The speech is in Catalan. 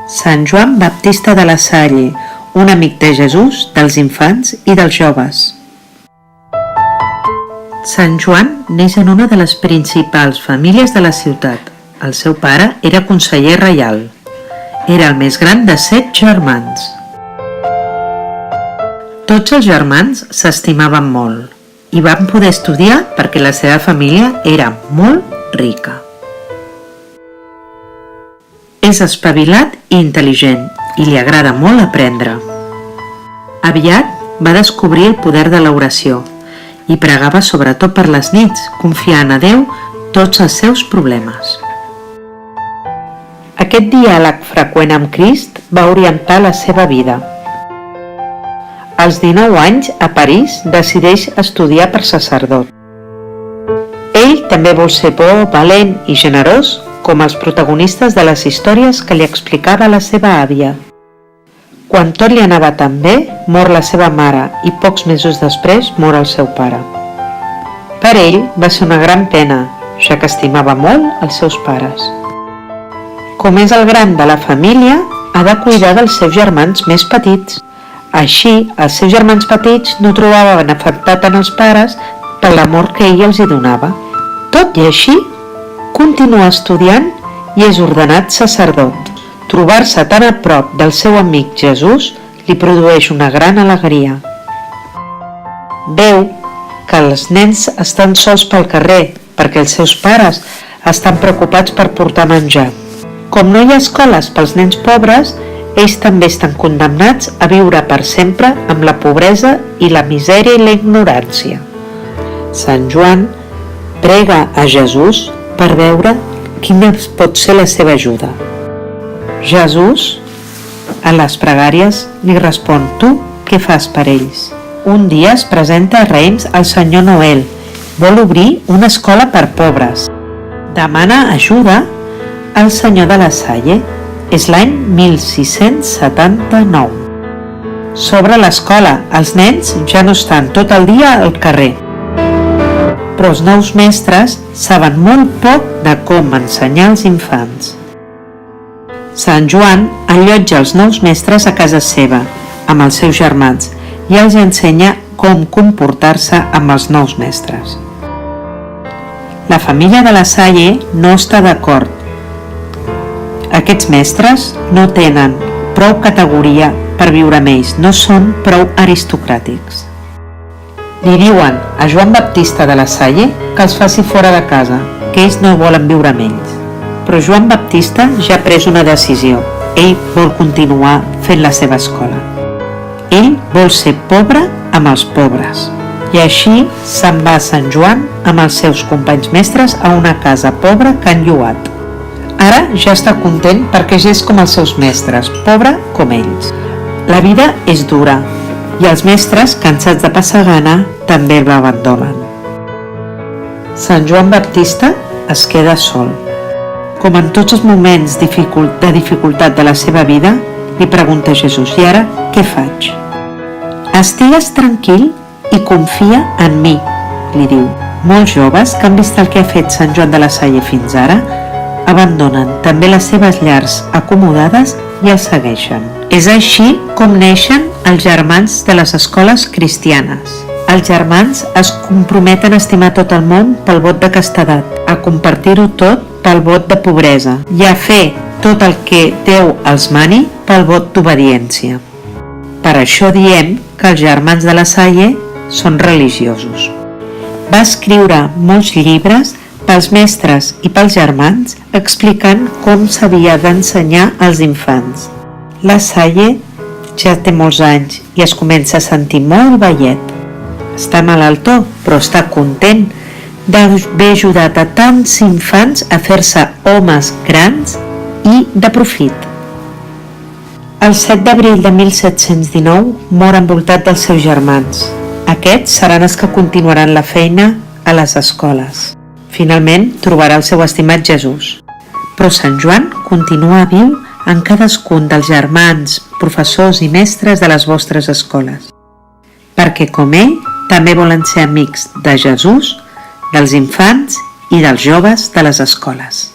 Sant Joan Baptista de la Salle, un amic de Jesús, dels infants i dels joves. Sant Joan neix en una de les principals famílies de la ciutat. El seu pare era conseller reial. Era el més gran de 7 germans. Tots els germans s'estimaven molt i van poder estudiar perquè la seva família era molt rica. És espavilat i intel·ligent i li agrada molt aprendre. Aviat va descobrir el poder de l'oració i pregava sobretot per les nits, confiant a Déu tots els seus problemes. Aquest diàleg freqüent amb Crist va orientar la seva vida. Als 19 anys, a París, decideix estudiar per sacerdot. Ell també vol ser bo, valent i generós com els protagonistes de les històries que li explicava la seva àvia. Quan tot li anava tan bé, mor la seva mare i pocs mesos després mor el seu pare. Per ell va ser una gran pena, ja que estimava molt els seus pares. Com és el gran de la família, ha de cuidar dels seus germans més petits. Així, els seus germans petits no trobaven afectat en els pares per l'amor que ell els hi donava. Tot i així, continua estudiant i és ordenat sacerdot. Trobar-se tan a prop del seu amic Jesús li produeix una gran alegria. Veu que els nens estan sols pel carrer perquè els seus pares estan preocupats per portar menjar. Com no hi ha escoles pels nens pobres, ells també estan condemnats a viure per sempre amb la pobresa i la misèria i la ignorància. Sant Joan prega a Jesús per veure quina pot ser la seva ajuda. Jesús, a les pregàries, li respon: tu què fas per ells? Un dia es presenta a Reims el senyor Noel. Vol obrir una escola per pobres. Demana ajuda al senyor de la Salle. És l'any 1679. S'obre l'escola. Els nens ja no estan tot el dia al carrer. Però els nous mestres saben molt poc de com ensenyar als infants. Sant Joan allotja els nous mestres a casa seva, amb els seus germans, i els ensenya com comportar-se amb els nous mestres. La família de la Salle no està d'acord. Aquests mestres no tenen prou categoria per viure amb ells, no són prou aristocràtics. Li diuen a Joan Baptista de la Salle que els faci fora de casa, que ells no volen viure amb ells. Però Joan Baptista ja ha pres una decisió. Ell vol continuar fent la seva escola. Ell vol ser pobre amb els pobres. I així se'n va Sant Joan amb els seus companys mestres a una casa pobra que han llogat. Ara ja està content perquè ja és com els seus mestres, pobre com ells. La vida és dura i els mestres, cansats de passar gana, també l'abandonen. Sant Joan Baptista es queda sol. Com en tots els moments de dificultat de la seva vida, li pregunta a Jesús: i ara què faig? Estigues tranquil i confia en mi, li diu. Molts joves que han vist el que ha fet Sant Joan de la Salle fins ara abandonen també les seves llars acomodades i el segueixen. És així com neixen els germans de les escoles cristianes. Els germans es comprometen a estimar tot el món pel vot de castedat, a compartir-ho tot pel vot de pobresa i a fer tot el que Déu els mani pel vot d'obediència. Per això diem que els germans de la Salle són religiosos. Va escriure molts llibres pels mestres i pels germans explicant com s'havia d'ensenyar als infants. La Salle ja té molts anys i es comença a sentir molt vellet. Està malaltó, però està content d'haver ajudat a tants infants a fer-se homes grans i de profit. El 7 d'abril de 1719 mor envoltat dels seus germans. Aquests seran els que continuaran la feina a les escoles. Finalment trobarà el seu estimat Jesús. Però Sant Joan continua viu en cadascun dels germans, professors i mestres de les vostres escoles. Perquè com ell, també volen ser amics de Jesús, dels infants i dels joves de les escoles.